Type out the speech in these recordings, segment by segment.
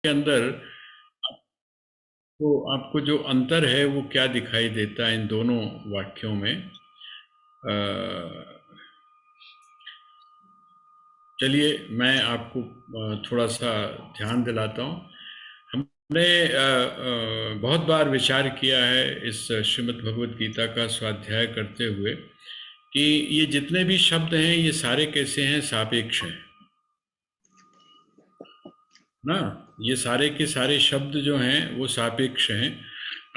के अंदर तो आपको जो अंतर है वो क्या दिखाई देता है इन दोनों वाक्यों में? अ, चलिए मैं आपको थोड़ा सा ध्यान दिलाता हूँ। हमने बहुत बार विचार किया है इस श्रीमद् भगवद गीता का स्वाध्याय करते हुए कि ये जितने भी शब्द हैं ये सारे कैसे हैं, सापेक्ष हैं ना। ये सारे के सारे शब्द जो हैं वो सापेक्ष हैं।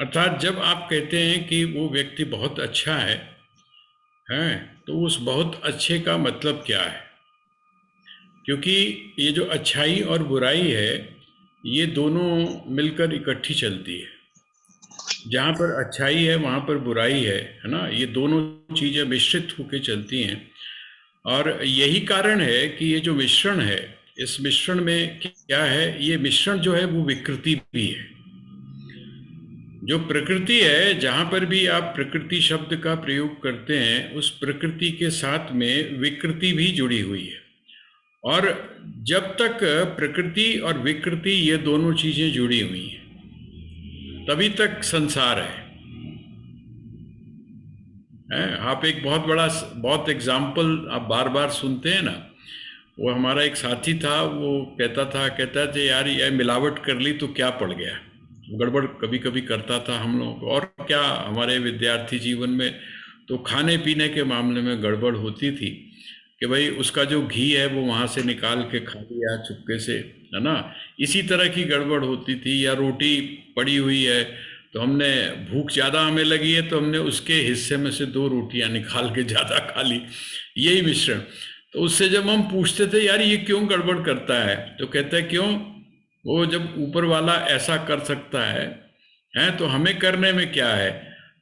अर्थात जब आप कहते हैं कि वो व्यक्ति बहुत अच्छा है तो उस बहुत अच्छे का मतलब क्या है? क्योंकि ये जो अच्छाई और बुराई है ये दोनों मिलकर इकट्ठी चलती है। जहाँ पर अच्छाई है वहाँ पर बुराई है ना। ये दोनों चीज़ें मिश्रित होकर चलती हैं और यही कारण है कि ये जो मिश्रण है, इस मिश्रण में क्या है, ये मिश्रण जो है वो विकृति भी है। जो प्रकृति है, जहाँ पर भी आप प्रकृति शब्द का प्रयोग करते हैं उस प्रकृति के साथ में विकृति भी जुड़ी हुई है। और जब तक प्रकृति और विकृति ये दोनों चीजें जुड़ी हुई हैं तभी तक संसार है। आप एक बहुत एग्जाम्पल आप बार बार सुनते हैं ना। वो हमारा एक साथी था, वो कहता था यार ये मिलावट कर ली तो क्या पड़ गया। गड़बड़ कभी कभी करता था हम लोग को, और क्या हमारे विद्यार्थी जीवन में तो खाने पीने के मामले में गड़बड़ होती थी कि भाई उसका जो घी है वो वहाँ से निकाल के खा लिया चुपके से, है ना। इसी तरह की गड़बड़ होती थी। या रोटी पड़ी हुई है तो हमने भूख ज़्यादा हमें लगी है तो हमने उसके हिस्से में से 2 रोटियां निकाल के ज़्यादा खा ली। यही मिश्रण। तो उससे जब हम पूछते थे यार ये क्यों गड़बड़ करता है, तो कहता है क्यों, वो जब ऊपर वाला ऐसा कर सकता है तो हमें करने में क्या है।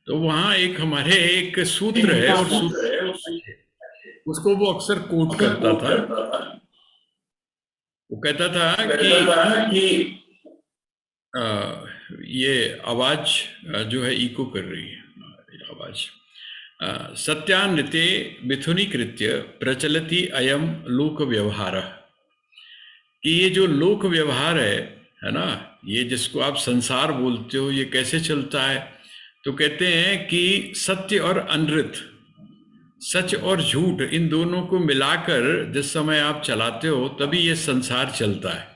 तो वहाँ एक हमारे एक सूत्र है और सूत्र उसको वो अक्सर कोट करता था। वो कहता था कि अ, ये आवाज जो है इको कर रही है आवाज। सत्यानृते मिथुनीकृत्य प्रचलति अयम लोक व्यवहार। कि ये जो लोक व्यवहार है ना, ये जिसको आप संसार बोलते हो, ये कैसे चलता है। तो कहते हैं कि सत्य और अनृत, सच और झूठ, इन दोनों को मिलाकर जिस समय आप चलाते हो तभी ये संसार चलता है।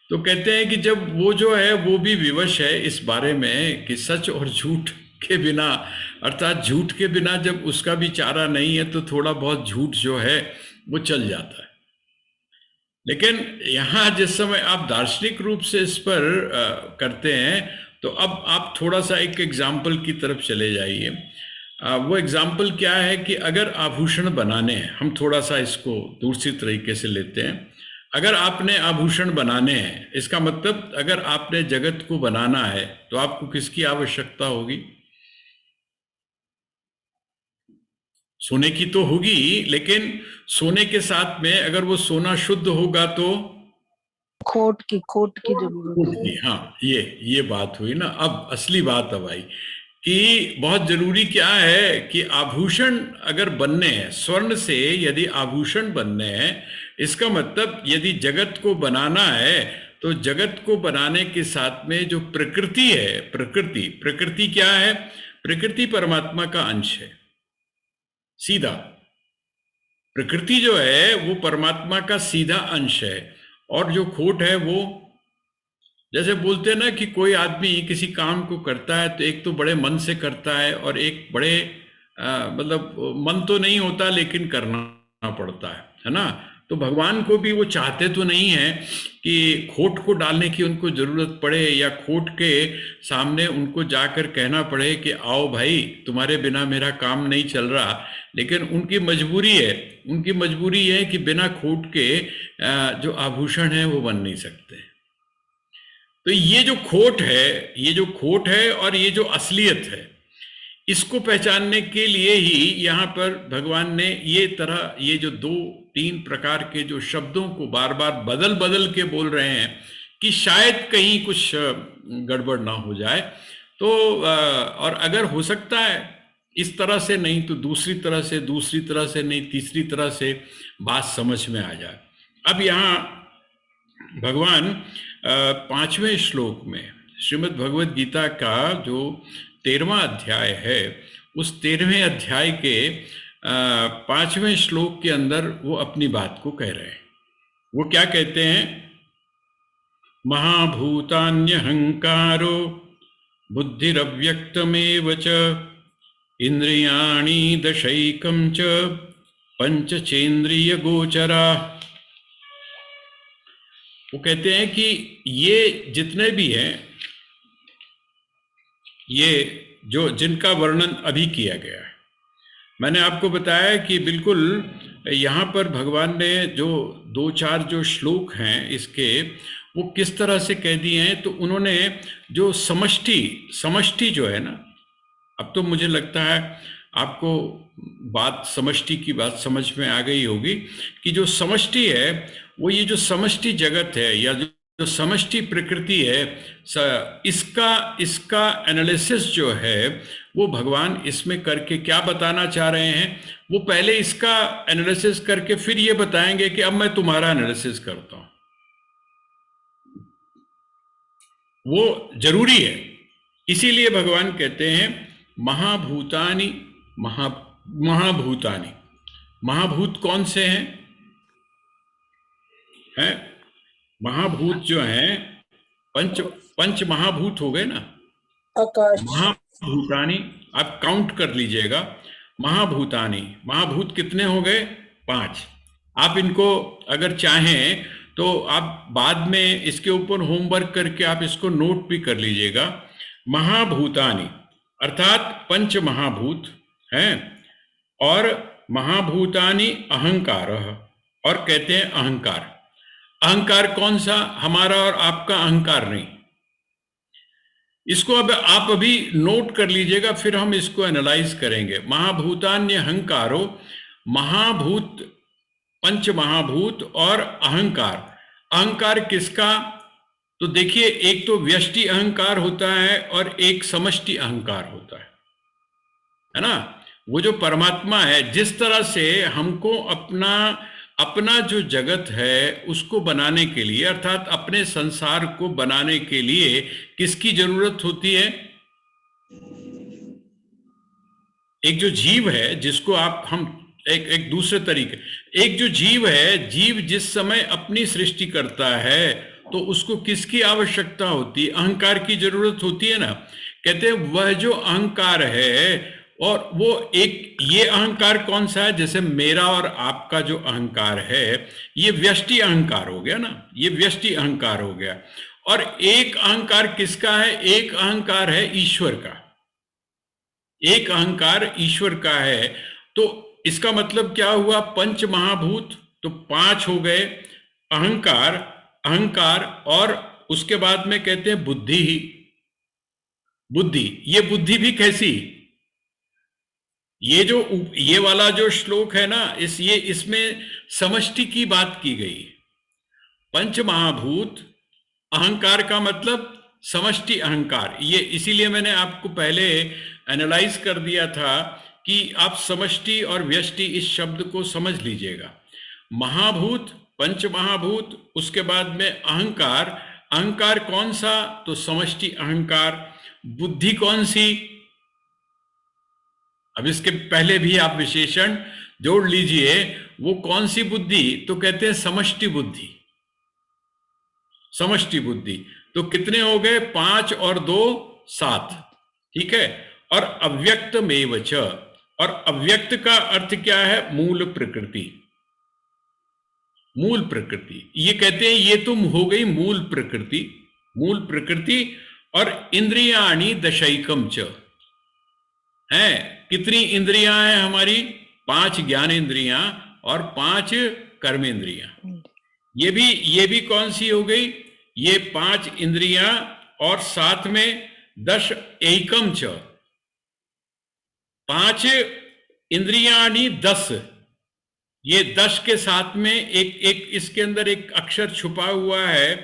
तो कहते हैं कि जब वो जो है वो भी विवश है इस बारे में कि सच और झूठ के बिना, अर्थात झूठ के बिना जब उसका भी चारा नहीं है तो थोड़ा बहुत झूठ जो है वो चल जाता है। लेकिन यहाँ जिस समय आप दार्शनिक रूप से इस पर करते हैं तो अब आप थोड़ा सा एक एग्जाम्पल की तरफ चले जाइए। वो एग्जाम्पल क्या है कि अगर आभूषण बनाने हैं, हम थोड़ा सा इसको दूसरी तरीके से लेते हैं। अगर आपने आभूषण बनाने हैं, इसका मतलब अगर आपने जगत को बनाना है तो आपको किसकी आवश्यकता होगी? सोने की तो होगी, लेकिन सोने के साथ में अगर वो सोना शुद्ध होगा तो खोट की जरूरत है। हाँ, ये बात हुई ना। अब असली बात अब आई कि बहुत जरूरी क्या है कि आभूषण अगर बनने हैं, स्वर्ण से यदि आभूषण बनने हैं, इसका मतलब यदि जगत को बनाना है तो जगत को बनाने के साथ में जो प्रकृति है, प्रकृति क्या है? प्रकृति परमात्मा का अंश है सीधा। प्रकृति जो है वो परमात्मा का सीधा अंश है। और जो खोट है वो, जैसे बोलते हैं ना कि कोई आदमी किसी काम को करता है तो एक तो बड़े मन से करता है और एक बड़े मतलब मन तो नहीं होता लेकिन करना पड़ता है ना। तो भगवान को भी वो चाहते तो नहीं है कि खोट को डालने की उनको जरूरत पड़े या खोट के सामने उनको जाकर कहना पड़े कि आओ भाई तुम्हारे बिना मेरा काम नहीं चल रहा। लेकिन उनकी मजबूरी है, उनकी मजबूरी है कि बिना खोट के जो आभूषण है वो बन नहीं सकते। तो ये जो खोट है, ये जो खोट है और ये जो असलियत है, इसको पहचानने के लिए ही यहाँ पर भगवान ने ये जो 2-3 प्रकार के जो शब्दों को बार बार बदल बदल के बोल रहे हैं कि शायद कहीं कुछ गड़बड़ ना हो जाए। तो और अगर हो सकता है इस तरह से नहीं तो दूसरी तरह से, दूसरी तरह से नहीं तीसरी तरह से बात समझ में आ जाए। अब यहाँ भगवान 5वें श्लोक में श्रीमद् भगवद गीता का जो 13वां अध्याय है, उस 13वें अध्याय के 5वें श्लोक के अंदर वो अपनी बात को कह रहे हैं। वो क्या कहते हैं? महाभूतान्यहंकारो बुद्धिरव्यक्तमेव च इंद्रियाणि दशैकं च पंचचेंद्रिय गोचरा। वो कहते हैं कि ये जितने भी हैं, ये जो जिनका वर्णन अभी किया गया है, मैंने आपको बताया कि बिल्कुल यहाँ पर भगवान ने जो 2-4 जो श्लोक हैं इसके, वो किस तरह से कह दिए हैं। तो उन्होंने जो समष्टि जो है ना, अब तो मुझे लगता है आपको बात समष्टि की बात समझ में आ गई होगी कि जो समष्टि है वो ये जो समष्टि जगत है या जो समष्टि प्रकृति है, इसका एनालिसिस जो है वो भगवान इसमें करके क्या बताना चाह रहे हैं, वो पहले इसका एनालिसिस करके फिर ये बताएंगे कि अब मैं तुम्हारा एनालिसिस करता हूं। वो जरूरी है, इसीलिए भगवान कहते हैं महाभूतानि महाभूतानि। महाभूत कौन से हैं? महाभूत जो हैं पंच महाभूत हो गए ना, आकाश। महाभूतानि आप काउंट कर लीजिएगा। महाभूतानि, महाभूत कितने हो गए? 5। आप इनको अगर चाहें तो आप बाद में इसके ऊपर होमवर्क करके आप इसको नोट भी कर लीजिएगा। महाभूतानि अर्थात पंच महाभूत हैं। और महाभूतानि अहंकार, और कहते हैं अहंकार। अहंकार कौन सा? हमारा और आपका अहंकार नहीं। इसको अब आप अभी नोट कर लीजिएगा, फिर हम इसको एनालाइज करेंगे। महाभूतान्य अहंकारो, महाभूत, पंच महाभूत और अहंकार। अहंकार किसका? तो देखिए, एक तो व्यष्टि अहंकार होता है और एक समष्टि अहंकार होता है ना। वो जो परमात्मा है, जिस तरह से हमको अपना जो जगत है उसको बनाने के लिए, अर्थात अपने संसार को बनाने के लिए किसकी जरूरत होती है? एक जो जीव है, जिसको हम एक दूसरे तरीके, एक जो जीव है, जीव जिस समय अपनी सृष्टि करता है तो उसको किसकी आवश्यकता होती है? अहंकार की जरूरत होती है ना। कहते हैं वह जो अहंकार है, और वो एक ये अहंकार कौन सा है? जैसे मेरा और आपका जो अहंकार है, ये व्यष्टि अहंकार हो गया ना, ये व्यष्टि अहंकार हो गया। और एक अहंकार किसका है? एक अहंकार है ईश्वर का, एक अहंकार ईश्वर का है। तो इसका मतलब क्या हुआ? पंच महाभूत तो 5 हो गए, अहंकार और उसके बाद में कहते हैं बुद्धि। ये बुद्धि भी कैसी? ये वाला जो श्लोक है ना, इसमें समष्टि की बात की गई। पंच महाभूत, अहंकार का मतलब समष्टि अहंकार। ये इसीलिए मैंने आपको पहले एनालाइज कर दिया था कि आप समष्टि और व्यष्टि इस शब्द को समझ लीजिएगा। महाभूत, पंच महाभूत, उसके बाद में अहंकार। अहंकार कौन सा? तो समष्टि अहंकार। बुद्धि कौन सी? अब इसके पहले भी आप विशेषण जोड़ लीजिए, वो कौन सी बुद्धि? तो कहते हैं समष्टि बुद्धि। समष्टि बुद्धि तो कितने हो गए? 5 और 2 7, ठीक है। और अव्यक्तमेव च, और अव्यक्त का अर्थ क्या है? मूल प्रकृति। मूल प्रकृति, ये कहते हैं ये तुम हो गई मूल प्रकृति। मूल प्रकृति और इंद्रियाणि दशैकम च है। कितनी इंद्रियां हैं हमारी? 5 ज्ञानेंद्रियां और 5 कर्मेंद्रियां। ये भी कौन सी हो गई? ये 5 इंद्रियां और साथ में 10 एकम च, 5 इंद्रियाणि 10। ये 10 के साथ में एक इसके अंदर एक अक्षर छुपा हुआ है,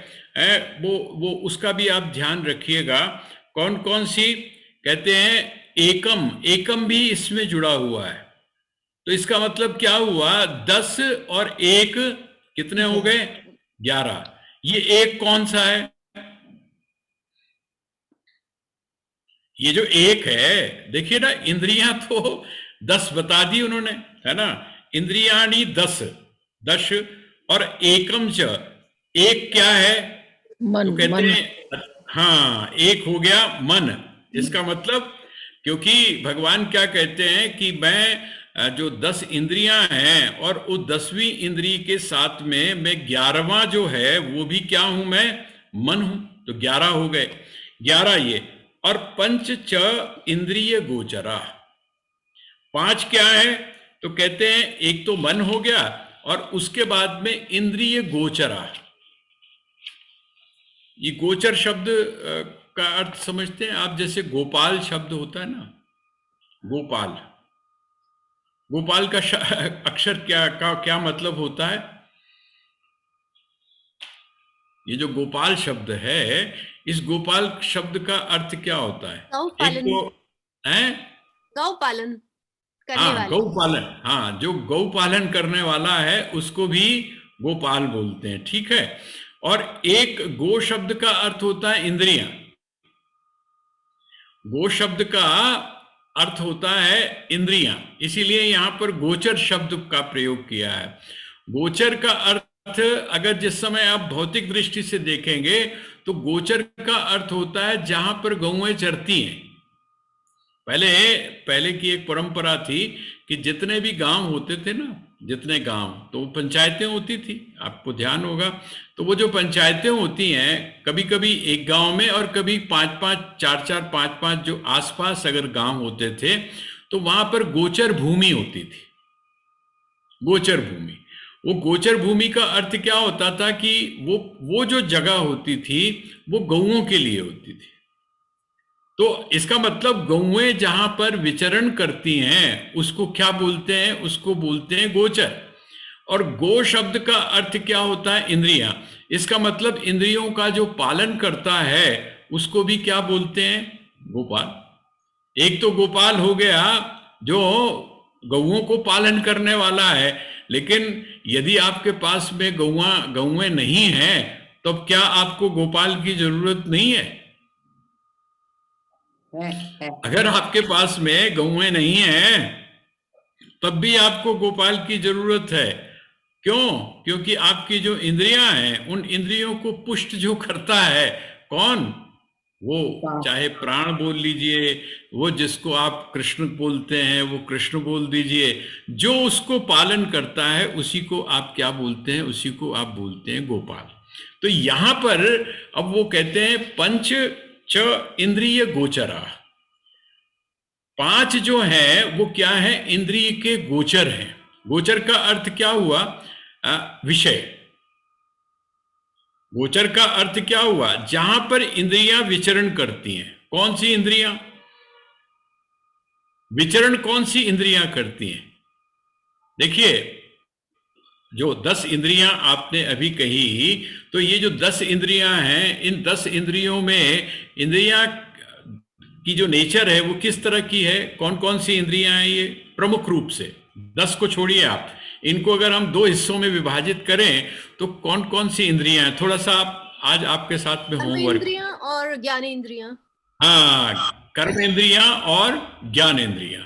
वो उसका भी आप ध्यान रखिएगा। कौन कौन सी? कहते हैं एकम भी इसमें जुड़ा हुआ है। तो इसका मतलब क्या हुआ? 10 और 1 कितने हो गए? 11। ये एक कौन सा है? ये जो एक है, देखिए ना, इंद्रियां तो 10 बता दी उन्होंने, है ना। इंद्रियाणी 10, दश, और एकम च, एक क्या है? तो मन कहते मन। हैं, हाँ, एक हो गया मन। इसका मतलब, क्योंकि भगवान क्या कहते हैं कि मैं जो 10 इंद्रियां हैं और उस 10वीं इंद्रिय के साथ में मैं 11वां जो है वो भी क्या हूं मैं? मन हूं। तो 11 हो गए, 11 ये। और पंच च इंद्रिय गोचरा, 5 क्या है? तो कहते हैं एक तो मन हो गया, और उसके बाद में इंद्रिय गोचरा। ये गोचर शब्द का अर्थ समझते हैं आप? जैसे गोपाल शब्द होता है ना, गोपाल, गोपाल का अक्षर क्या मतलब होता है? ये जो गोपाल शब्द है, इस गोपाल शब्द का अर्थ क्या होता है? गौ एक पालन, तो है, गौ पालन करने हाँ, वाले। गौ पालन, हाँ, जो गौ पालन करने वाला है उसको भी गोपाल बोलते हैं, ठीक है। और एक गो शब्द का अर्थ होता है इंद्रियां। गो शब्द का अर्थ होता है इंद्रियां, इसीलिए यहां पर गोचर शब्द का प्रयोग किया है। गोचर का अर्थ अगर जिस समय आप भौतिक दृष्टि से देखेंगे तो गोचर का अर्थ होता है जहां पर गौएं चरती हैं। पहले पहले की एक परंपरा थी कि जितने भी गांव होते थे ना, जितने गांव, तो पंचायतें होती थी, आपको ध्यान होगा। तो वो जो पंचायतें होती हैं, कभी कभी एक गांव में और कभी 5-5, 4-4, 5-5 जो आसपास अगर गांव होते थे, तो वहां पर गोचर भूमि होती थी। गोचर भूमि, वो गोचर भूमि का अर्थ क्या होता था कि वो जो जगह होती थी वो गौओं के लिए होती थी। तो इसका मतलब गौएं जहां पर विचरण करती हैं उसको क्या बोलते हैं? उसको बोलते हैं गोचर। और गो शब्द का अर्थ क्या होता है? इंद्रियां। इसका मतलब इंद्रियों का जो पालन करता है उसको भी क्या बोलते हैं? गोपाल। एक तो गोपाल हो गया जो गौओं को पालन करने वाला है, लेकिन यदि आपके पास में गौएं नहीं हैं तो क्या आपको गोपाल की जरूरत नहीं है? है। अगर आपके पास में गौएं नहीं हैं तब भी आपको गोपाल की जरूरत है। क्यों? क्योंकि आपकी जो इंद्रियां हैं उन इंद्रियों को पुष्ट जो करता है, कौन? वो, चाहे प्राण बोल लीजिए, वो जिसको आप कृष्ण बोलते हैं वो कृष्ण बोल दीजिए, जो उसको पालन करता है उसी को आप क्या बोलते हैं? उसी को आप बोलते हैं गोपाल। तो यहां पर अब वो कहते हैं पंच च इंद्रिय गोचरा, 5 जो है वो क्या है? इंद्रिय के गोचर हैं। गोचर का अर्थ क्या हुआ? विषय। गोचर का अर्थ क्या हुआ? जहां पर इंद्रियां विचरण करती हैं। कौन सी इंद्रियां विचरण? कौन सी इंद्रियां करती हैं? देखिए, जो 10 इंद्रियां आपने अभी कही, तो ये जो 10 इंद्रियां हैं, इन 10 इंद्रियों में इंद्रियां की जो नेचर है वो किस तरह की है? कौन कौन सी इंद्रियां हैं ये? प्रमुख रूप से 10 को छोड़िए आप, इनको अगर हम 2 हिस्सों में विभाजित करें तो कौन कौन सी इंद्रियां हैं? थोड़ा सा आप, आज आपके साथ में होमवर्क। इंद्रियां और ज्ञानेंद्रियां। हाँ, कर्म इंद्रियां और ज्ञान इंद्रियां।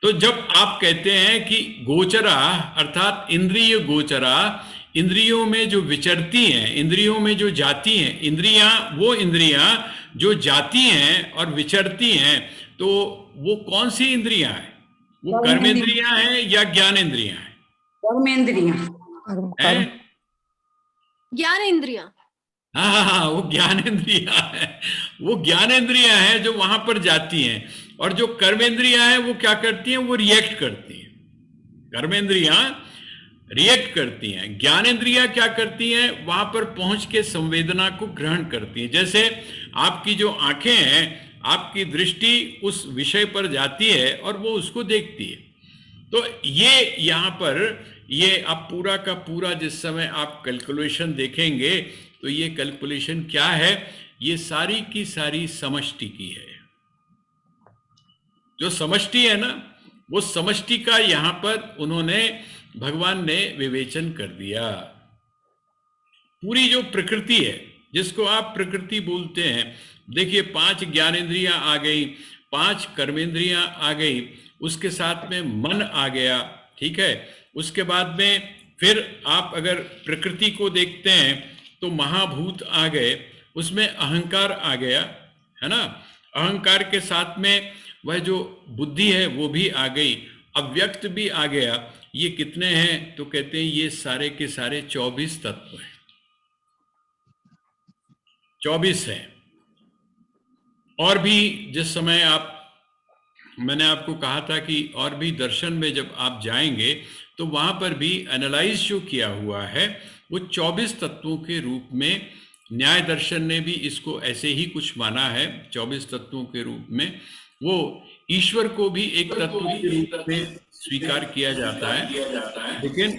तो जब आप कहते हैं कि गोचरा अर्थात इंद्रिय गोचरा, इंद्रियों में जो विचरती हैं, इंद्रियों में जो जाती हैं इंद्रियां, वो इंद्रियां जो जाती हैं और विचरती हैं, तो वो कौन सी इंद्रियां हैं? वो कर्मेंद्रियां हैं या ज्ञानेंद्रियां हैं? कर्मेंद्रियां। हैं? ज्ञानेंद्रियां। हाँ, वो ज्ञानेंद्रियां है, वो ज्ञानेंद्रियां हैं जो वहां पर जाती हैं। और जो कर्मेंद्रियां हैं वो क्या करती हैं? वो रिएक्ट करती हैं। कर्मेंद्रियां रिएक्ट करती हैं, ज्ञानेंद्रियां क्या करती हैं? वहां पर पहुंच के संवेदना को ग्रहण करती हैं। जैसे आपकी जो आंखें हैं, आपकी दृष्टि उस विषय पर जाती है और वो उसको देखती है। तो ये यहाँ पर, ये आप पूरा का पूरा जिस समय आप कैलकुलेशन देखेंगे तो ये कैलकुलेशन क्या है? ये सारी की सारी समष्टि की है। जो समष्टि है ना, वो समष्टि का यहाँ पर उन्होंने, भगवान ने विवेचन कर दिया। पूरी जो प्रकृति है, जिसको आप प्रकृति बोलते हैं, देखिए 5 ज्ञानेंद्रियां आ गई, 5 कर्मेंद्रियां आ गई, उसके साथ में मन आ गया, ठीक है। उसके बाद में फिर आप अगर प्रकृति को देखते हैं तो महाभूत आ गए, उसमें अहंकार आ गया, है ना। अहंकार के साथ में वह जो बुद्धि है वो भी आ गई, अव्यक्त भी आ गया। ये कितने हैं? तो कहते हैं ये सारे के सारे 24 तत्व हैं, 24 हैं। और भी जिस समय मैंने आपको कहा था कि और भी दर्शन में जब आप जाएंगे तो वहां पर भी एनालाइज जो किया हुआ है वो 24 तत्वों के रूप में, न्याय दर्शन ने भी इसको ऐसे ही कुछ माना है 24 तत्वों के रूप में। वो ईश्वर को भी एक तत्व के रूप में स्वीकार किया जाता है, लेकिन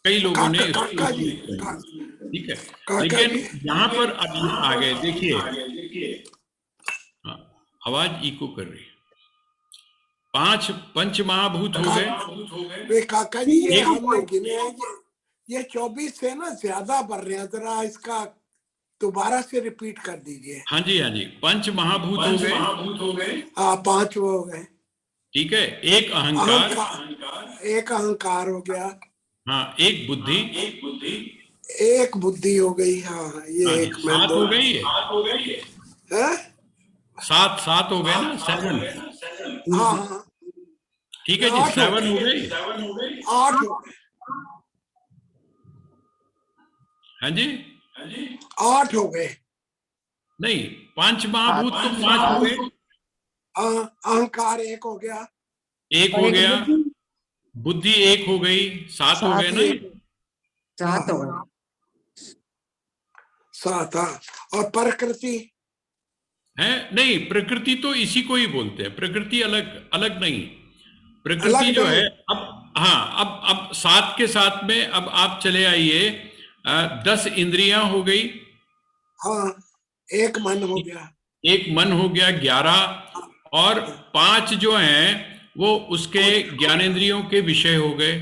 कई लोगों ने काका जी, इसको, ठीक है। काका लेकिन जी, यहाँ पर अब आ गए, देखिए, हाँ, आवाज इको कर रही है। 5 पंच महाभूत हो गए। वे काका जी, ये एक- हमने गिने हैं, ये 24 से ना ज्यादा बढ़ रहे हैं, जरा इसका दोबारा से रिपीट कर दीजिए। हाँ जी, हाँ जी, पंच महाभूत हो गए, हाँ, 5 वो हो गए। ठीक है। एक अहंकार, एक अहंकार हो गया, हाँ, एक बुद्धि, एक बुद्धि हो गई। हाँ, ये हाँ जी, एक में 7 दो हो गई है, है। 7 हो गए ना, 7, हाँ हाँ, ठीक है जी, 7 हो गई, 8 हो गए, हाँ जी। 8 हो गए। नहीं, पंच महाभूत तो 5 हो गए, अहंकार एक हो गया, एक हो गया, बुद्धि एक हो गई, 7 हो गए ना। 7 हो गए। 7। हाँ, और प्रकृति है नहीं, प्रकृति तो इसी को ही बोलते हैं, प्रकृति अलग अलग नहीं। प्रकृति अलग जो नहीं। है, अब हाँ, अब 7 के साथ में अब आप चले आइए, 10 इंद्रियां हो गई, हाँ, एक मन हो गया, एक मन हो गया, 11, और 5 जो हैं वो उसके ज्ञानेंद्रियों के विषय हो गए।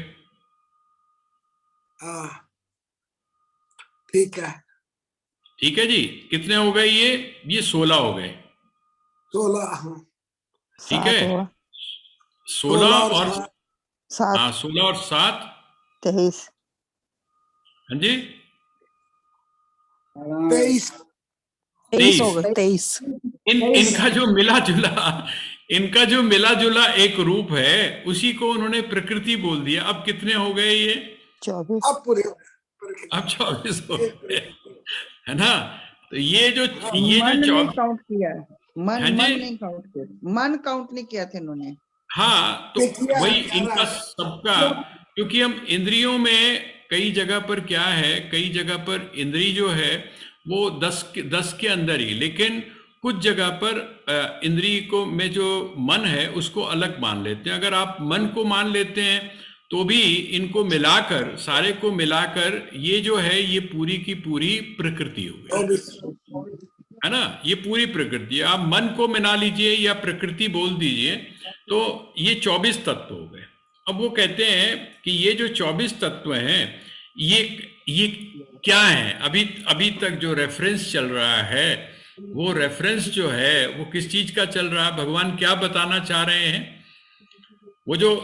हाँ, ठीक है। ठीक है जी, कितने हो गए ये 16 हो गए, 16। हाँ, ठीक 7 है। हुआ, 16 और 7 हाँ, 16 और 7, 23 हाँ जी, 23। 23 हो गए, 23 इनका जो मिला जुला एक रूप है, उसी को उन्होंने प्रकृति बोल दिया। अब कितने हो गए ये? 24 अब पूरे हो गए प्रकृति। अब 24 हो गए, है ना। तो ये जो मन नहीं 24, काउंट किया है, हाँ जी? मन नहीं काउंट किया, मन काउंट नहीं किया थे इन्होंने। हाँ, तो देखिए, वही कह इनका रहा है। सबका, क्योंकि हम इंद्रियों में कई जगह पर क्या है, कई जगह पर इंद्री जो है वो 10 के अंदर ही, लेकिन कुछ जगह पर इंद्री को में जो मन है उसको अलग मान लेते हैं। अगर आप मन को मान लेते हैं तो भी इनको मिलाकर, सारे को मिलाकर, ये जो है ये पूरी की पूरी प्रकृति हो गई, है ना। ये पूरी प्रकृति, आप मन को मिला लीजिए या प्रकृति बोल दीजिए, तो ये 24 तत्व हो गए। अब वो कहते हैं कि ये जो 24 तत्व हैं, ये क्या है? अभी तक जो रेफरेंस चल रहा है, वो रेफरेंस जो है वो किस चीज का चल रहा है? भगवान क्या बताना चाह रहे हैं? वो जो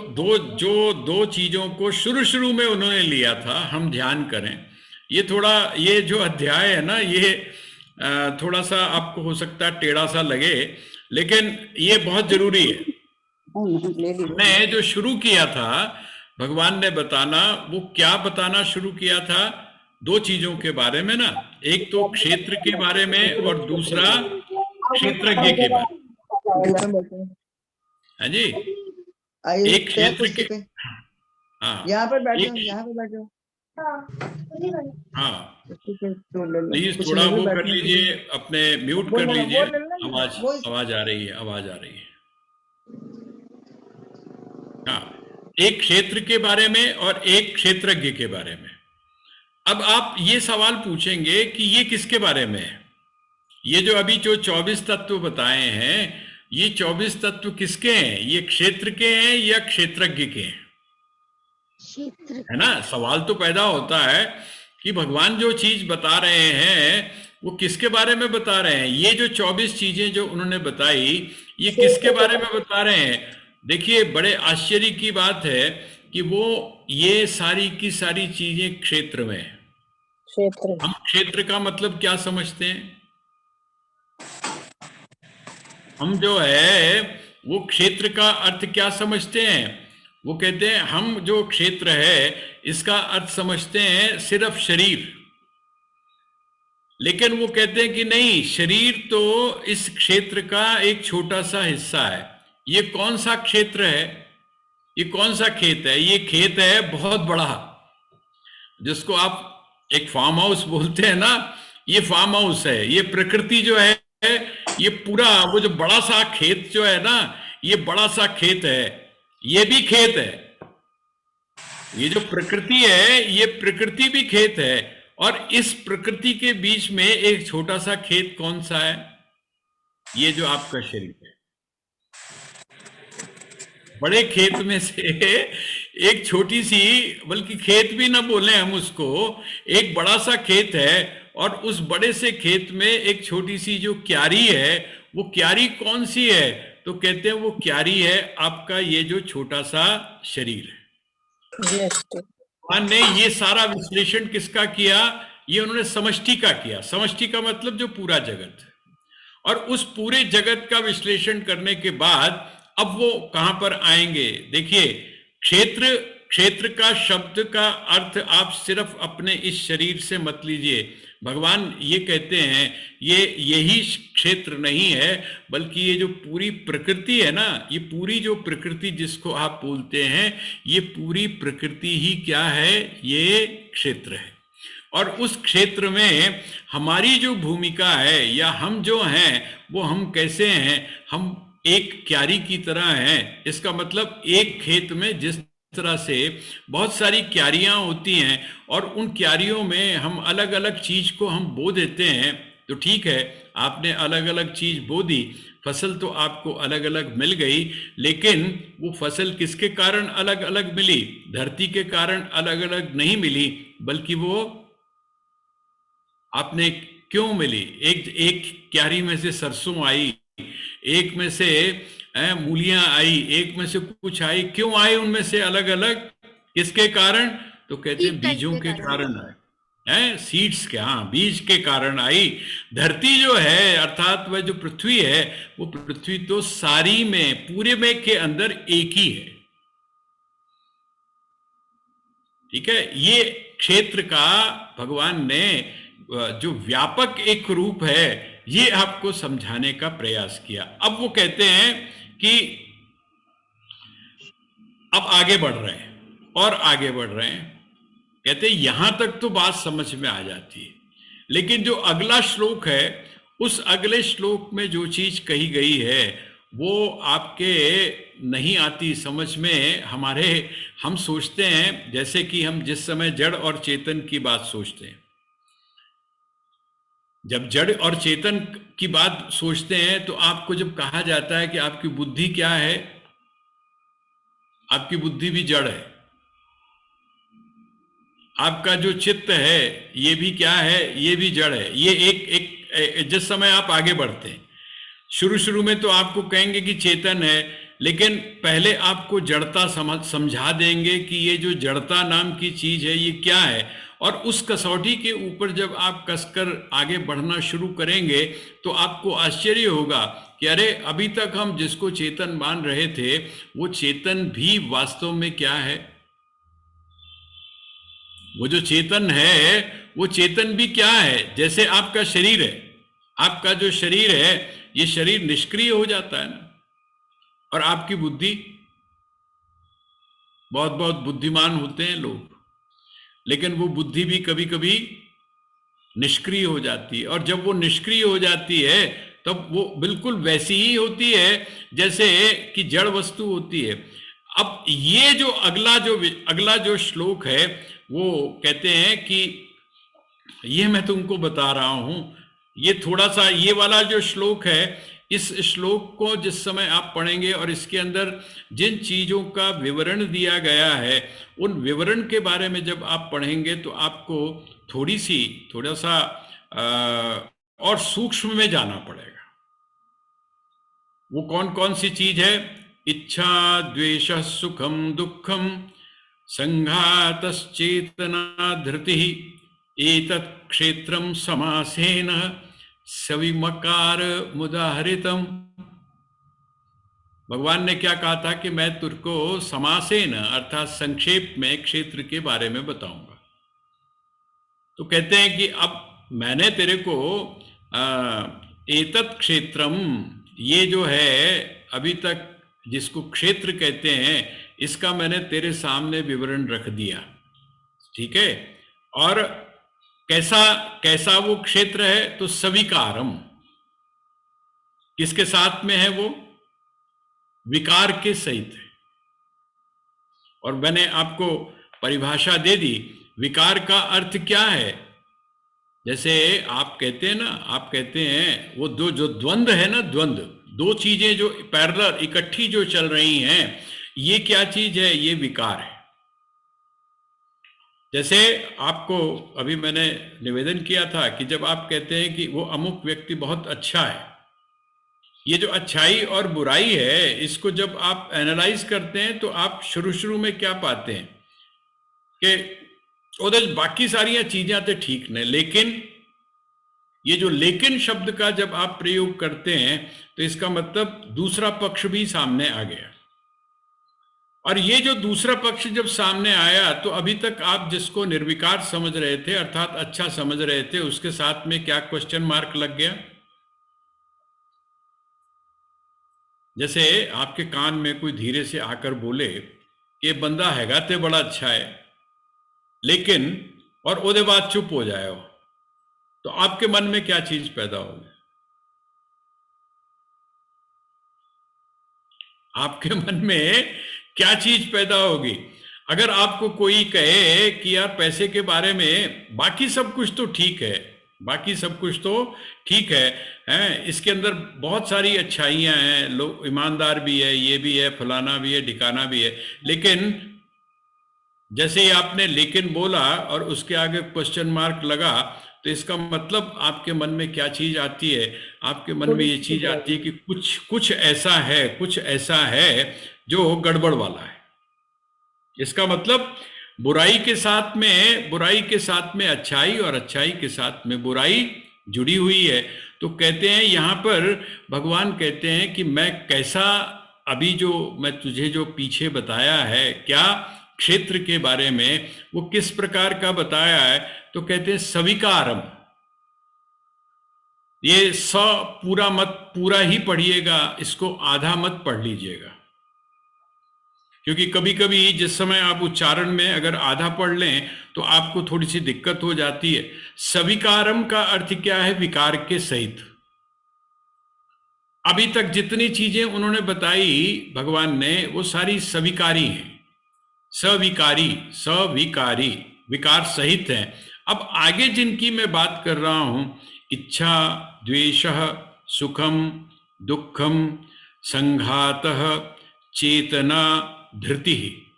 दो चीजों को शुरू में उन्होंने लिया था, हम ध्यान करें। ये जो अध्याय है ना, ये थोड़ा सा आपको हो सकता है टेढ़ा सा लगे, लेकिन ये बहुत जरूरी है। हमने जो शुरू किया था, भगवान ने बताना, वो क्या बताना शुरू किया था? 2 चीजों के बारे में ना, एक तो क्षेत्र के बारे में और दूसरा क्षेत्रज्ञ के बारे में। हाँ जी, एक क्षेत्र के, हाँ, यहाँ पर बैठो, एक, यहाँ पे बैठो। हाँ, तो ले लो। प्लीज कुछ थोड़ा नहीं वो कर बैठने के लीजिए, लिए। अपने म्यूट वो कर ले लो, लीजिए। वो ले लो ना, वो- आवाज आ रही है, आवाज आ रही है। हाँ, एक क्षेत्र के बारे में और एक क्षेत्रज्ञ के बारे में। अब आप ये सवाल पूछेंगे कि ये किसके बारे में है? ये जो अभी जो 24 तत्व बताए हैं, ये 24 तत्व किसके हैं? ये क्षेत्र के हैं या क्षेत्रज्ञ के हैं? क्षेत्र है ना, सवाल तो पैदा होता है कि भगवान जो चीज बता रहे हैं वो किसके बारे में बता रहे हैं। ये जो 24 चीजें जो उन्होंने बताई ये किसके बारे में बता रहे हैं। देखिए बड़े आश्चर्य की बात है कि वो ये सारी की सारी चीजें क्षेत्र में है। क्षेत्र हम क्षेत्र का मतलब क्या समझते हैं। हम जो है वो क्षेत्र का अर्थ क्या समझते हैं। वो कहते हैं हम जो क्षेत्र है इसका अर्थ समझते हैं सिर्फ शरीर। लेकिन वो कहते हैं कि नहीं, शरीर तो इस क्षेत्र का एक छोटा सा हिस्सा है। ये कौन सा क्षेत्र है, ये कौन सा खेत है। ये खेत है बहुत बड़ा, जिसको आप एक फार्म हाउस बोलते हैं ना, ये फार्म हाउस है। ये प्रकृति जो है ये पूरा वो जो बड़ा सा खेत जो है ना, ये बड़ा सा खेत है, ये भी खेत है। ये जो प्रकृति है ये प्रकृति भी खेत है। और इस प्रकृति के बीच में एक छोटा सा खेत कौन सा है, ये जो आपका शरीर है। बड़े खेत में से एक छोटी सी, बल्कि खेत भी ना बोले हम उसको, एक बड़ा सा खेत है। और उस बड़े से खेत में एक छोटी सी जो क्यारी है, वो क्यारी कौन सी है, तो कहते हैं वो क्यारी है आपका ये जो छोटा सा शरीर है। भगवान ने ये सारा विश्लेषण किसका किया, ये उन्होंने समष्टि का किया। समष्टि का मतलब जो पूरा जगत है। और उस पूरे जगत का विश्लेषण करने के बाद अब वो कहां पर आएंगे। देखिए क्षेत्र, क्षेत्र का शब्द का अर्थ आप सिर्फ अपने इस शरीर से मत लीजिए। भगवान ये कहते हैं ये यही क्षेत्र नहीं है, बल्कि ये जो पूरी प्रकृति है ना, ये पूरी जो प्रकृति जिसको आप बोलते हैं, ये पूरी प्रकृति ही क्या है, ये क्षेत्र है। और उस क्षेत्र में हमारी जो भूमिका है या हम जो हैं वो हम कैसे हैं, हम एक क्यारी की तरह हैं। इसका मतलब एक खेत में जिस तरह से बहुत सारी क्यारियां होती हैं और उन क्यारियों में हम अलग अलग चीज को हम बो देते हैं, तो ठीक है आपने अलग अलग चीज बो दी, फसल तो आपको अलग अलग मिल गई, लेकिन वो फसल किसके कारण अलग अलग मिली, धरती के कारण अलग अलग नहीं मिली, बल्कि वो आपने क्यों मिली। एक क्यारी में से सरसों आई, एक में से मूलियां आई, एक में से कुछ आई, क्यों आई उनमें से अलग अलग, किसके कारण, तो कहते हैं बीजों के कारण है, सीड्स के, हाँ बीज के कारण आई। धरती जो है अर्थात वह जो पृथ्वी है, वो पृथ्वी तो सारी में पूरे में के अंदर एक ही है। ठीक है, ये क्षेत्र का भगवान ने जो व्यापक एक रूप है ये आपको समझाने का प्रयास किया। अब वो कहते हैं कि अब आगे बढ़ रहे हैं और आगे बढ़ रहे हैं। कहते हैं यहां तक तो बात समझ में आ जाती है, लेकिन जो अगला श्लोक है उस अगले श्लोक में जो चीज कही गई है वो आपके नहीं आती समझ में। हम सोचते हैं जैसे कि हम जिस समय जड़ और चेतन की बात सोचते हैं, जब जड़ और चेतन की बात सोचते हैं तो आपको जब कहा जाता है कि आपकी बुद्धि क्या है, आपकी बुद्धि भी जड़ है। आपका जो चित्त है ये भी क्या है, ये भी जड़ है। ये एक जिस समय आप आगे बढ़ते हैं, शुरू में तो आपको कहेंगे कि चेतन है, लेकिन पहले आपको जड़ता समझा देंगे कि ये जो जड़ता नाम की चीज है ये क्या है। और उस कसौटी के ऊपर जब आप कसकर आगे बढ़ना शुरू करेंगे तो आपको आश्चर्य होगा कि अरे अभी तक हम जिसको चेतन मान रहे थे वो चेतन भी वास्तव में क्या है। वो जो चेतन है वो चेतन भी क्या है, जैसे आपका शरीर है, आपका जो शरीर है ये शरीर निष्क्रिय हो जाता है ना, और आपकी बुद्धि, बहुत बहुत बुद्धिमान होते हैं लोग, लेकिन वो बुद्धि भी कभी कभी निष्क्रिय हो जाती है। और जब वो निष्क्रिय हो जाती है तब वो बिल्कुल वैसी ही होती है जैसे कि जड़ वस्तु होती है। अब ये जो अगला जो श्लोक है वो कहते हैं कि ये मैं तुमको बता रहा हूं, ये थोड़ा सा ये वाला जो श्लोक है, इस श्लोक को जिस समय आप पढ़ेंगे और इसके अंदर जिन चीजों का विवरण दिया गया है उन विवरण के बारे में जब आप पढ़ेंगे तो आपको थोड़ा सा और सूक्ष्म में जाना पड़ेगा। वो कौन कौन सी चीज है? इच्छा, द्वेष, सुखम, दुखम, संघातश्चेतना, धृति, एतत् क्षेत्रम समासेन सविमकार मुदाहरितम। भगवान ने क्या कहा था कि मैं तुझको समासेन अर्थात संक्षेप में क्षेत्र के बारे में बताऊंगा। तो कहते हैं कि अब मैंने तेरे को एतत् क्षेत्रम, ये जो है अभी तक जिसको क्षेत्र कहते हैं, इसका मैंने तेरे सामने विवरण रख दिया, ठीक है। और कैसा कैसा वो क्षेत्र है? तो सविकारम, किसके साथ में है वो? विकार के सहित है। और मैंने आपको परिभाषा दे दी। विकार का अर्थ क्या है? जैसे आप कहते हैं ना, आप कहते हैं वो दो जो द्वंद्व है ना, द्वंद्व, दो चीजें जो पैरेलल इकट्ठी जो चल रही हैं, ये क्या चीज है? ये विकार है। जैसे आपको अभी मैंने निवेदन किया था कि जब आप कहते हैं कि वो अमुक व्यक्ति बहुत अच्छा है, ये जो अच्छाई और बुराई है, इसको जब आप एनालाइज करते हैं तो आप शुरू में क्या पाते हैं कि उधर बाकी सारी चीजें तो ठीक नहीं, लेकिन ये जो लेकिन शब्द का जब आप प्रयोग करते हैं तो इसका मतलब दूसरा पक्ष भी सामने आ गया। और ये जो दूसरा पक्ष जब सामने आया तो अभी तक आप जिसको निर्विकार समझ रहे थे अर्थात अच्छा समझ रहे थे, उसके साथ में क्या क्वेश्चन मार्क लग गया। जैसे आपके कान में कोई धीरे से आकर बोले कि ये बंदा हैगा ते बड़ा अच्छा है, लेकिन और ओदे बाद चुप हो जाए, तो आपके मन में क्या चीज पैदा होगी? आपके मन में क्या चीज पैदा होगी? अगर आपको कोई कहे कि यार पैसे के बारे में बाकी सब कुछ तो ठीक है, बाकी सब कुछ तो ठीक है, इसके अंदर बहुत सारी अच्छाइयां हैं, लोग ईमानदार भी है, ये भी है, फलाना भी है, ठिकाना भी है, लेकिन जैसे ही आपने लेकिन बोला और उसके आगे क्वेश्चन मार्क लगा, तो इसका मतलब आपके मन में क्या चीज आती है? आपके मन में ये चीज आती है कि कुछ ऐसा है जो गड़बड़ वाला है। इसका मतलब बुराई के साथ में अच्छाई और अच्छाई के साथ में बुराई जुड़ी हुई है। तो कहते हैं यहाँ पर भगवान कहते हैं कि मैं कैसा, अभी जो मैं तुझे जो पीछे बताया है क्या क्षेत्र के बारे में, वो किस प्रकार का बताया है? तो कहते हैं सविकारम। ये पूरा ही पढ़िएगा, इसको आधा मत पढ़ लीजिएगा, क्योंकि कभी कभी जिस समय आप उच्चारण में अगर आधा पढ़ लें तो आपको थोड़ी सी दिक्कत हो जाती है। सविकारम का अर्थ क्या है? विकार के सहित। अभी तक जितनी चीजें उन्होंने बताई भगवान ने, वो सारी सविकारी हैं, सविकारी विकार सहित हैं। अब आगे जिनकी मैं बात कर रहा हूं, इच्छा, द्वेषः, सुखम, दुखम, संघातः, चेतना, धृति,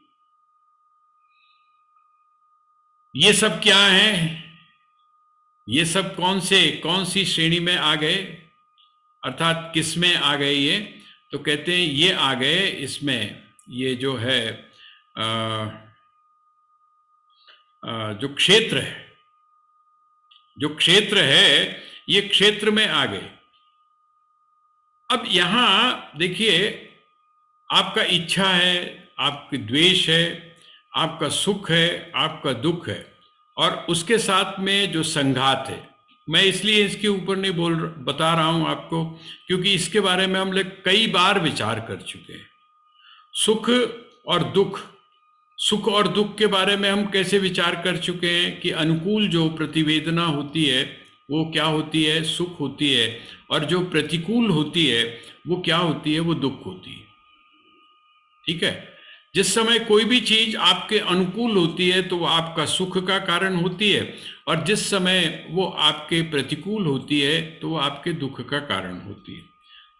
ये सब क्या है? ये सब कौन सी श्रेणी में आ गए, अर्थात किस में आ गए ये? तो कहते हैं ये आ गए इसमें, ये जो है जो क्षेत्र है, ये क्षेत्र में आ गए। अब यहां देखिए, आपका इच्छा है, आपकी द्वेष है, आपका सुख है, आपका दुख है, और उसके साथ में जो संघात है। मैं इसलिए इसके ऊपर नहीं बता रहा हूं आपको, क्योंकि इसके बारे में हम लोग कई बार विचार कर चुके हैं। सुख और दुख के बारे में हम कैसे विचार कर चुके हैं कि अनुकूल जो प्रतिवेदना होती है वो क्या होती है? सुख होती है, और जो प्रतिकूल होती है वो क्या होती है? वो दुख होती है। ठीक है, जिस समय कोई भी चीज आपके अनुकूल होती है तो वो आपका सुख का कारण होती है, और जिस समय वो आपके प्रतिकूल होती है तो वो आपके दुख का कारण होती है।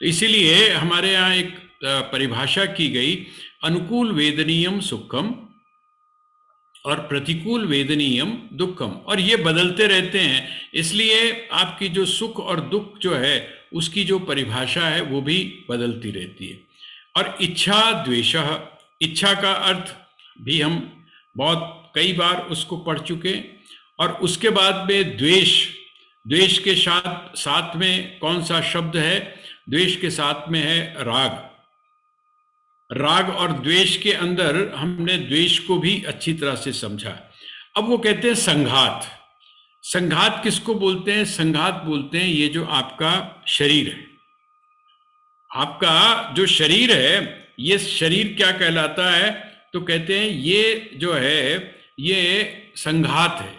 तो इसीलिए हमारे यहाँ एक परिभाषा की गई, अनुकूल वेदनीयम सुखम और प्रतिकूल वेदनीयम दुखम, और ये बदलते रहते हैं, इसलिए आपकी जो सुख और दुख जो है उसकी जो परिभाषा है वो भी बदलती रहती है। और इच्छा द्वेषः, इच्छा का अर्थ भी हम बहुत कई बार उसको पढ़ चुके, और उसके बाद में द्वेष, द्वेष के साथ में कौन सा शब्द है? द्वेष के साथ में है राग। राग और द्वेष के अंदर हमने द्वेष को भी अच्छी तरह से समझा। अब वो कहते हैं संघात। संघात किसको बोलते हैं? संघात बोलते हैं ये जो आपका शरीर है, आपका जो शरीर है, ये शरीर क्या कहलाता है? तो कहते हैं ये जो है ये संघात है।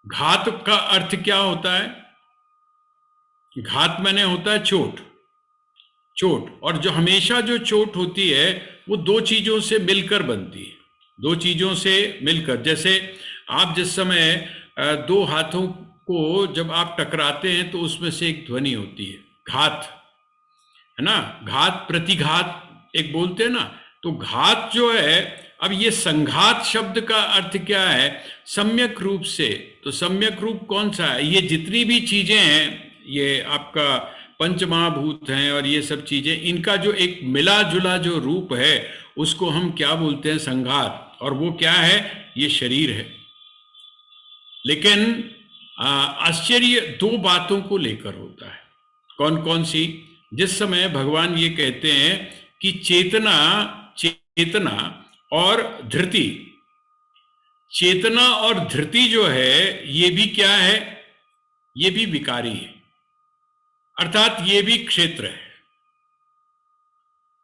घात का अर्थ क्या होता है? घात माने होता है चोट, चोट। और जो हमेशा जो चोट होती है वो दो चीजों से मिलकर बनती है, दो चीजों से मिलकर। जैसे आप जिस समय दो हाथों को जब आप टकराते हैं तो उसमें से एक ध्वनि होती है, घात, है ना? घात प्रतिघात एक बोलते हैं ना, तो घात जो है, अब ये संघात शब्द का अर्थ क्या है? सम्यक रूप से। तो सम्यक रूप कौन सा है? ये जितनी भी चीजें हैं, ये आपका पंचमहाभूत हैं और ये सब चीजें, इनका जो एक मिला जुला जो रूप है उसको हम क्या बोलते हैं? संघात। और वो क्या है? ये शरीर है। लेकिन आश्चर्य दो बातों को लेकर होता है। कौन कौन सी? जिस समय भगवान ये कहते हैं कि चेतना, चेतना और धृति, चेतना और धृति जो है ये भी क्या है? ये भी विकारी है, अर्थात ये भी क्षेत्र है।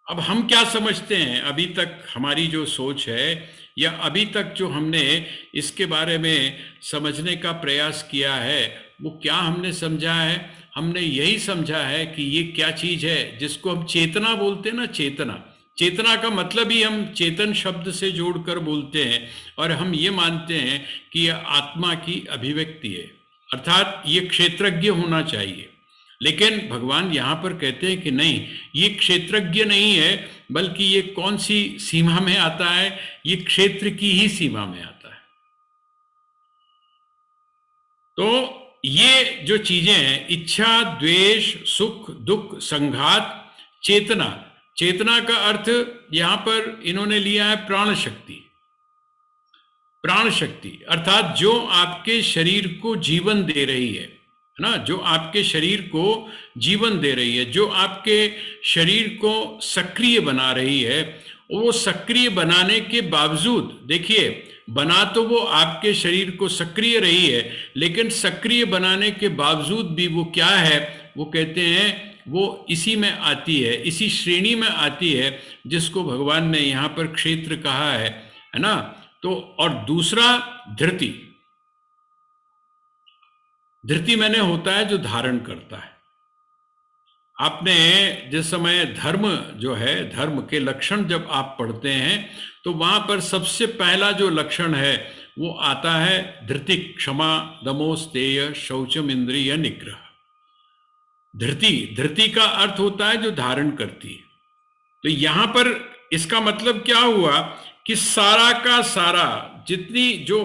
अब हम क्या समझते हैं? अभी तक हमारी जो सोच है या अभी तक जो हमने इसके बारे में समझने का प्रयास किया है, वो क्या हमने समझा है? हमने यही समझा है कि ये क्या चीज है जिसको हम चेतना बोलते हैं ना, चेतना। चेतना का मतलब ही हम चेतन शब्द से जोड़कर बोलते हैं, और हम ये मानते हैं कि यह आत्मा की अभिव्यक्ति है, अर्थात ये क्षेत्रज्ञ होना चाहिए। लेकिन भगवान यहाँ पर कहते हैं कि नहीं, ये क्षेत्रज्ञ नहीं है, बल्कि ये कौन सी सीमा में आता है? ये क्षेत्र की ही सीमा में आता है। तो ये जो चीजें हैं, इच्छा, द्वेष, सुख, दुख, संघात, चेतना। चेतना का अर्थ यहां पर इन्होंने लिया है प्राण शक्ति। प्राण शक्ति अर्थात जो आपके शरीर को जीवन दे रही है ना, जो आपके शरीर को जीवन दे रही है, जो आपके शरीर को सक्रिय बना रही है। वो सक्रिय बनाने के बावजूद, देखिए, बना तो वो आपके शरीर को सक्रिय रही है, लेकिन सक्रिय बनाने के बावजूद भी वो क्या है? वो कहते हैं वो इसी में आती है, इसी श्रेणी में आती है जिसको भगवान ने यहाँ पर क्षेत्र कहा है ना। तो और दूसरा धृति। धृति मैंने होता है जो धारण करता है। आपने जिस समय धर्म जो है, धर्म के लक्षण जब आप पढ़ते हैं तो वहां पर सबसे पहला जो लक्षण है वो आता है धृति, क्षमा, दमो, स्तेय, शौचम, इंद्रिय निग्रह। धृति, धृति का अर्थ होता है जो धारण करती है। तो यहां पर इसका मतलब क्या हुआ कि सारा का सारा जितनी जो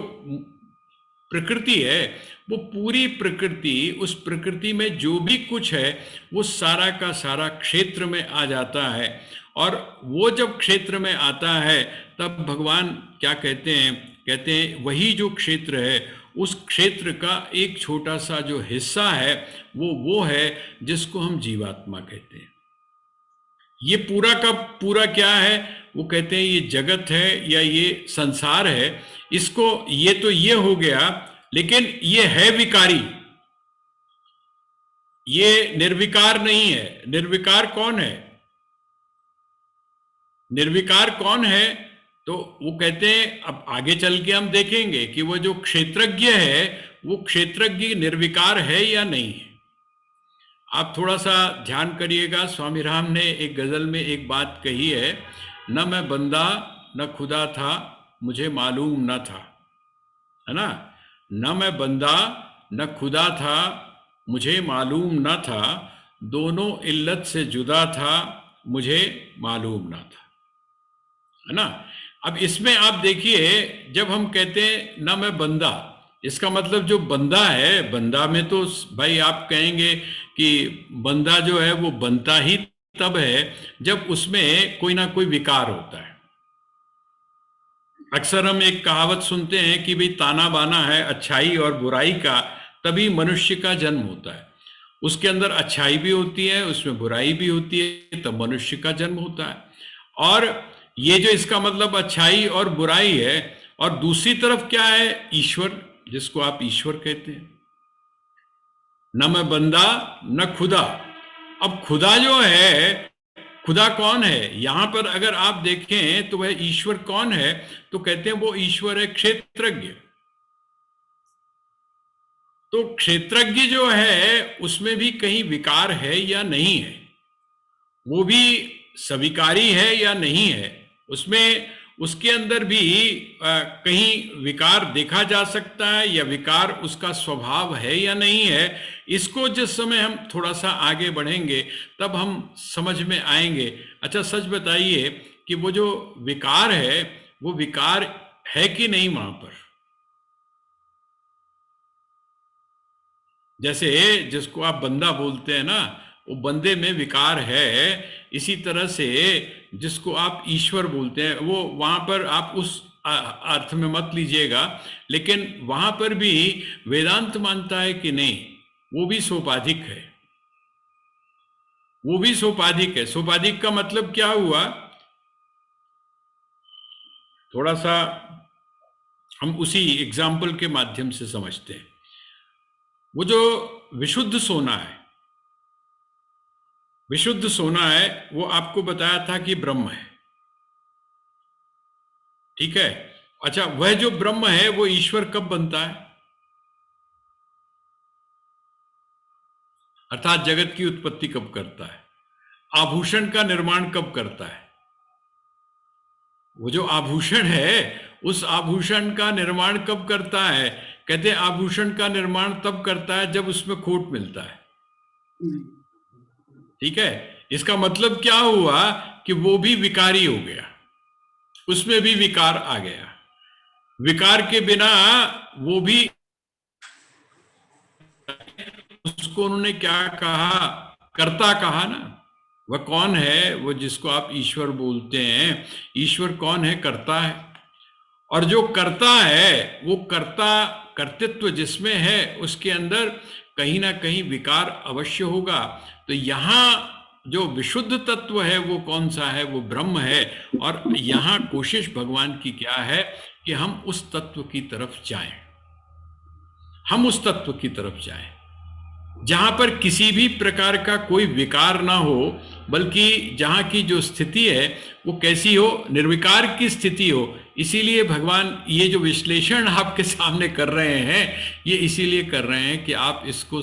प्रकृति है, वो पूरी प्रकृति, उस प्रकृति में जो भी कुछ है वो सारा का सारा क्षेत्र में आ जाता है। और वो जब क्षेत्र में आता है तब भगवान क्या कहते हैं? कहते हैं वही जो क्षेत्र है, उस क्षेत्र का एक छोटा सा जो हिस्सा है वो है जिसको हम जीवात्मा कहते हैं। ये पूरा का पूरा क्या है? वो कहते हैं ये जगत है या ये संसार है। इसको ये तो ये हो गया, लेकिन ये है विकारी, ये निर्विकार नहीं है। निर्विकार कौन है? निर्विकार कौन है? तो वो कहते हैं, अब आगे चल के हम देखेंगे कि वो जो क्षेत्रज्ञ है वो क्षेत्रज्ञ निर्विकार है या नहीं है। आप थोड़ा सा ध्यान करिएगा। स्वामी राम ने एक गजल में एक बात कही है, न मैं बंदा न खुदा था, मुझे मालूम न था, है ना। न मैं बंदा न खुदा था, मुझे मालूम न था, दोनों इल्लत से जुदा था, मुझे मालूम न था, है ना। अब इसमें आप देखिए, जब हम कहते हैं ना मैं बंदा, इसका मतलब जो बंदा है, बंदा में तो भाई आप कहेंगे कि बंदा जो है वो बनता ही तब है जब उसमें कोई ना कोई विकार होता है। अक्सर हम एक कहावत सुनते हैं कि भाई ताना बाना है अच्छाई और बुराई का, तभी मनुष्य का जन्म होता है। उसके अंदर अच्छाई भी होती है, उसमें बुराई भी होती है, तब मनुष्य का जन्म होता है। और ये जो इसका मतलब अच्छाई और बुराई है, और दूसरी तरफ क्या है, ईश्वर, जिसको आप ईश्वर कहते हैं। न मैं बंदा न खुदा। अब खुदा जो है, खुदा कौन है यहां पर अगर आप देखें तो वह ईश्वर कौन है, तो कहते हैं वो ईश्वर है क्षेत्रज्ञ। तो क्षेत्रज्ञ जो है उसमें भी कहीं विकार है या नहीं है, वो भी सविकारी है या नहीं है, उसमें उसके अंदर भी कहीं विकार देखा जा सकता है या विकार उसका स्वभाव है या नहीं है। इसको जिस समय हम थोड़ा सा आगे बढ़ेंगे तब हम समझ में आएंगे। अच्छा सच बताइए कि वो जो विकार है वो विकार है कि नहीं वहां पर? जैसे जिसको आप बंदा बोलते हैं ना, वो बंदे में विकार है। इसी तरह से जिसको आप ईश्वर बोलते हैं, वो वहां पर आप उस अर्थ में मत लीजिएगा, लेकिन वहां पर भी वेदांत मानता है कि नहीं, वो भी सोपाधिक है। वो भी सोपाधिक है। सोपाधिक का मतलब क्या हुआ, थोड़ा सा हम उसी एग्जाम्पल के माध्यम से समझते हैं। वो जो विशुद्ध सोना है, विशुद्ध सोना है, वो आपको बताया था कि ब्रह्म है, ठीक है। अच्छा, वह जो ब्रह्म है वो ईश्वर कब बनता है? अर्थात जगत की उत्पत्ति कब करता है? आभूषण का निर्माण कब करता है? वो जो आभूषण है उस आभूषण का निर्माण कब करता है? कहते हैं आभूषण का निर्माण तब करता है जब उसमें खोट मिलता है, ठीक है। इसका मतलब क्या हुआ कि वो भी विकारी हो गया, उसमें भी विकार आ गया। विकार के बिना वो भी, उसको उन्होंने क्या कहा, कर्ता कहा ना। वह कौन है, वो जिसको आप ईश्वर बोलते हैं, ईश्वर कौन है? कर्ता है। और जो कर्ता है वो कर्ता, कर्तृत्व जिसमें है उसके अंदर कहीं ना कहीं विकार अवश्य होगा। तो यहाँ जो विशुद्ध तत्व है वो कौन सा है? वो ब्रह्म है। और यहाँ कोशिश भगवान की क्या है कि हम उस तत्व की तरफ जाएं, हम उस तत्व की तरफ जाएं जहां पर किसी भी प्रकार का कोई विकार ना हो, बल्कि जहां की जो स्थिति है वो कैसी हो? निर्विकार की स्थिति हो। इसीलिए भगवान ये जो विश्लेषण आपके सामने कर रहे हैं, ये इसीलिए कर रहे हैं कि आप इसको